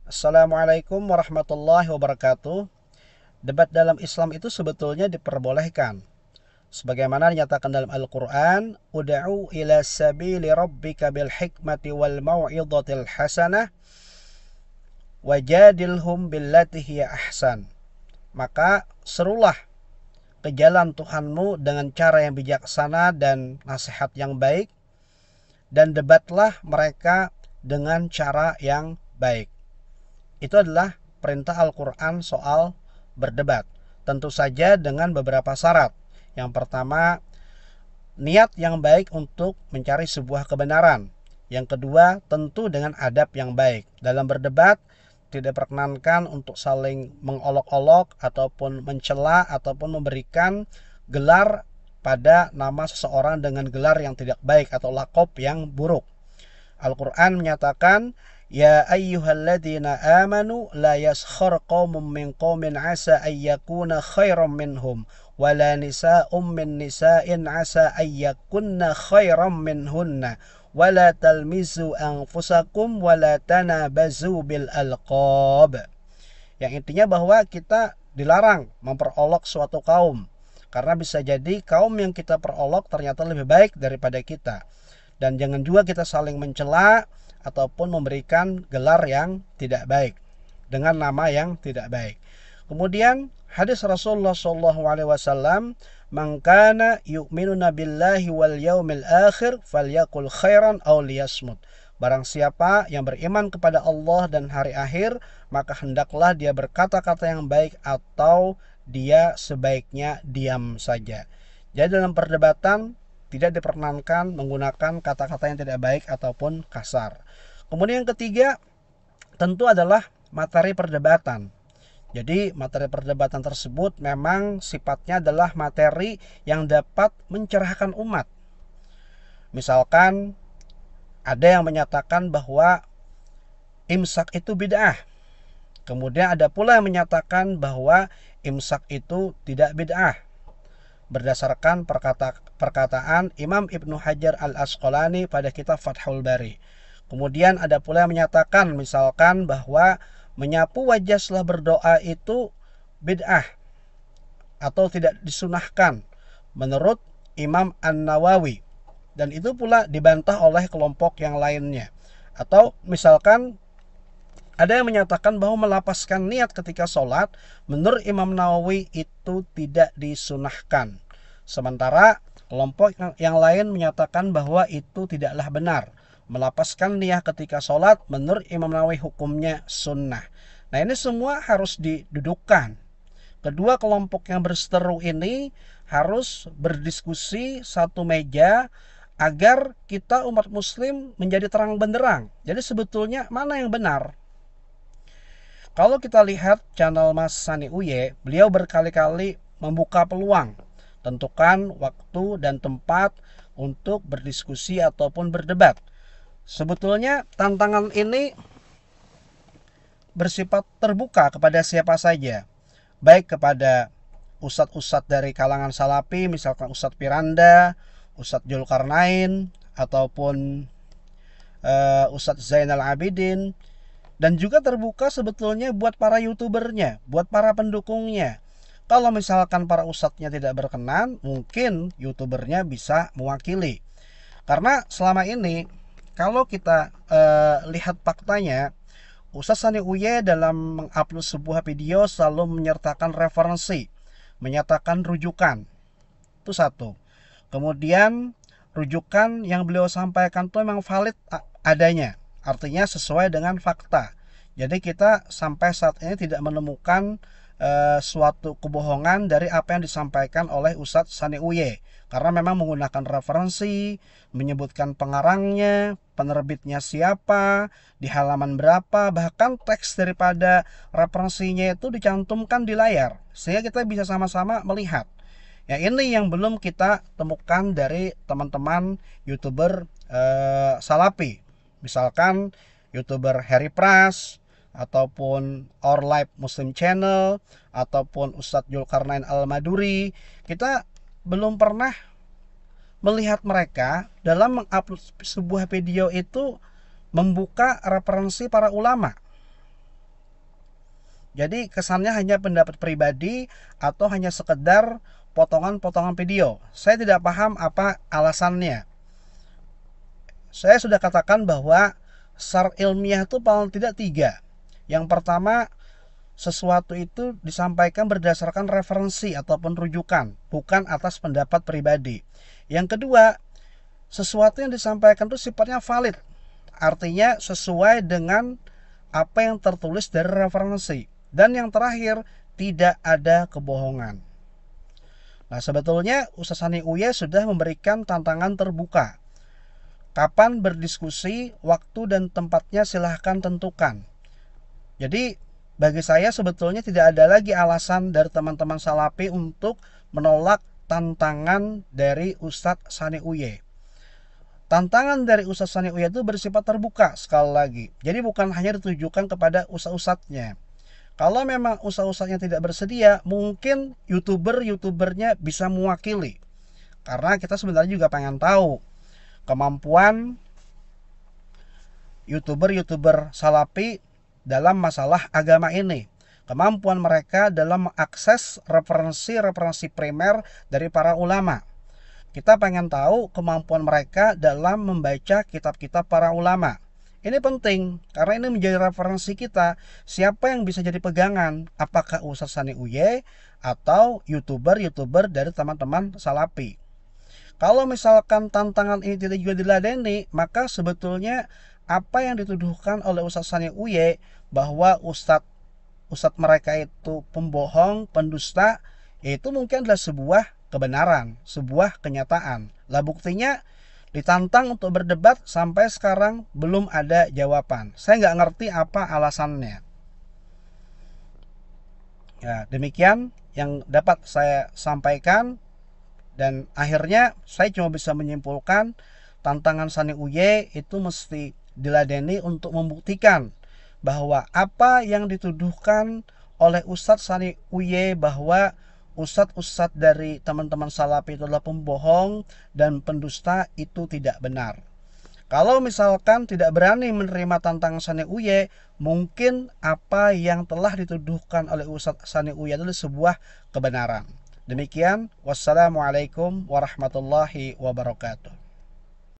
Assalamualaikum warahmatullahi wabarakatuh. Debat dalam Islam itu sebetulnya diperbolehkan. Sebagaimana dinyatakan dalam Al-Quran, Uda'u ila sabili rabbika bil hikmati wal mau'idhatil hasanah, wajadilhum billati hiya ahsan. Maka serulah ke jalan Tuhanmu dengan cara yang bijaksana dan nasihat yang baik, dan debatlah mereka dengan cara yang baik. Itu adalah perintah Al-Quran soal berdebat. Tentu saja dengan beberapa syarat. Yang pertama, niat yang baik untuk mencari sebuah kebenaran. Yang kedua, tentu dengan adab yang baik. Dalam berdebat, tidak diperkenankan untuk saling mengolok-olok ataupun mencela ataupun memberikan gelar pada nama seseorang dengan gelar yang tidak baik atau lakop yang buruk. Al-Quran menyatakan, Ya ayyuhalladzina amanu la yaskhar qawmun min qawmin asa ayyakuna khairam minhum wala nisa'um min nisa'in asa ayyakunna khairam minhunna wala talmizu anfusakum wala tanabazu bil alqab. Yang intinya bahwa kita dilarang memperolok suatu kaum, karena bisa jadi kaum yang kita perolok ternyata lebih baik daripada kita. Dan jangan juga kita saling mencela ataupun memberikan gelar yang tidak baik dengan nama yang tidak baik. Kemudian hadis Rasulullah SAW, "Man kana yu'minuna billahi wal yaumil akhir falyakul khairan aw liyasmut." Barang siapa yang beriman kepada Allah dan hari akhir, maka hendaklah dia berkata-kata yang baik atau dia sebaiknya diam saja. Jadi dalam perdebatan tidak diperkenankan menggunakan kata-kata yang tidak baik ataupun kasar. Kemudian yang ketiga, tentu adalah materi perdebatan. Jadi materi perdebatan tersebut memang sifatnya adalah materi yang dapat mencerahkan umat. Misalkan ada yang menyatakan bahwa imsak itu bid'ah. Kemudian ada pula yang menyatakan bahwa imsak itu tidak bid'ah, berdasarkan perkataan Imam Ibnu Hajar Al-Asqalani pada kitab Fathul Bari. Kemudian ada pula yang menyatakan misalkan bahwa menyapu wajah setelah berdoa itu bid'ah atau tidak disunahkan menurut Imam An-Nawawi, dan itu pula dibantah oleh kelompok yang lainnya. Atau misalkan ada yang menyatakan bahwa melapaskan niat ketika sholat menurut Imam Nawawi itu tidak disunahkan. Sementara kelompok yang lain menyatakan bahwa itu tidaklah benar. Melapaskan niat ketika sholat menurut Imam Nawawi hukumnya sunnah. Nah, ini semua harus didudukkan. Kedua kelompok yang berseteru ini harus berdiskusi satu meja agar kita umat muslim menjadi terang benderang. Jadi sebetulnya mana yang benar? Kalau kita lihat channel Mas Sani Uye, beliau berkali-kali membuka peluang, tentukan waktu dan tempat untuk berdiskusi ataupun berdebat. Sebetulnya tantangan ini bersifat terbuka kepada siapa saja, baik kepada ustadz-ustadz dari kalangan salafi, misalkan Ustadz Piranda, Ustadz Zulkarnain, ataupun Ustadz Zainal Abidin, dan juga terbuka sebetulnya buat para youtubernya, buat para pendukungnya. Kalau misalkan para ustadznya tidak berkenan, mungkin youtubernya bisa mewakili. Karena selama ini kalau kita lihat faktanya, Ustadz Sani Uye dalam mengupload sebuah video selalu menyertakan referensi, menyatakan rujukan. Itu satu. Kemudian rujukan yang beliau sampaikan itu memang valid adanya, artinya sesuai dengan fakta. Jadi kita sampai saat ini tidak menemukan suatu kebohongan dari apa yang disampaikan oleh Ustadz Sani Uye, karena memang menggunakan referensi, menyebutkan pengarangnya, penerbitnya siapa, di halaman berapa, bahkan teks daripada referensinya itu dicantumkan di layar, sehingga kita bisa sama-sama melihat. Ya, ini yang belum kita temukan dari teman-teman youtuber salafi. Misalkan youtuber Harry Pras, ataupun Our Life Muslim Channel, ataupun Ustadz Zulkarnain Al-Maduri. Kita belum pernah melihat mereka dalam mengupload sebuah video itu membuka referensi para ulama. Jadi kesannya hanya pendapat pribadi atau hanya sekedar potongan-potongan video. Saya tidak paham apa alasannya. Saya sudah katakan bahwa secara ilmiah itu paling tidak 3. Yang pertama, sesuatu itu disampaikan berdasarkan referensi ataupun rujukan, bukan atas pendapat pribadi. Yang kedua, sesuatu yang disampaikan itu sifatnya valid, artinya sesuai dengan apa yang tertulis dari referensi. Dan yang terakhir, tidak ada kebohongan. Nah, sebetulnya Ustaz Sani Uye sudah memberikan tantangan terbuka. Kapan berdiskusi, waktu dan tempatnya silahkan tentukan. Jadi bagi saya sebetulnya tidak ada lagi alasan dari teman-teman Salafi untuk menolak tantangan dari Ustadz Sani Uye. Tantangan dari Ustadz Sani Uye itu bersifat terbuka sekali lagi. Jadi bukan hanya ditujukan kepada ustadz-ustadznya. Kalau memang ustadz-ustadznya tidak bersedia, mungkin youtubernya bisa mewakili. Karena kita sebenarnya juga pengen tahu kemampuan youtuber Salafi dalam masalah agama ini, kemampuan mereka dalam mengakses referensi primer dari para ulama. Kita pengen tahu kemampuan mereka dalam membaca kitab-kitab para ulama. Ini penting karena ini menjadi referensi kita. Siapa yang bisa jadi pegangan? Apakah Ustaz Sani Uye atau youtuber dari teman-teman Salafi? Kalau misalkan tantangan ini tidak juga diladeni, maka sebetulnya apa yang dituduhkan oleh Ustaz Sani Uye bahwa Ustadz mereka itu pembohong, pendusta, itu mungkin adalah sebuah kebenaran, sebuah kenyataan. Lah buktinya ditantang untuk berdebat sampai sekarang belum ada jawaban. Saya nggak ngerti apa alasannya. Ya, demikian yang dapat saya sampaikan. Dan akhirnya saya cuma bisa menyimpulkan tantangan Sani Uye itu mesti diladeni untuk membuktikan bahwa apa yang dituduhkan oleh Ustadz Sani Uye bahwa ustadz dari teman-teman Salafi itu adalah pembohong dan pendusta itu tidak benar. Kalau misalkan tidak berani menerima tantangan Sani Uye, mungkin apa yang telah dituduhkan oleh Ustadz Sani Uye adalah sebuah kebenaran. Demikian, wassalamualaikum warahmatullahi wabarakatuh.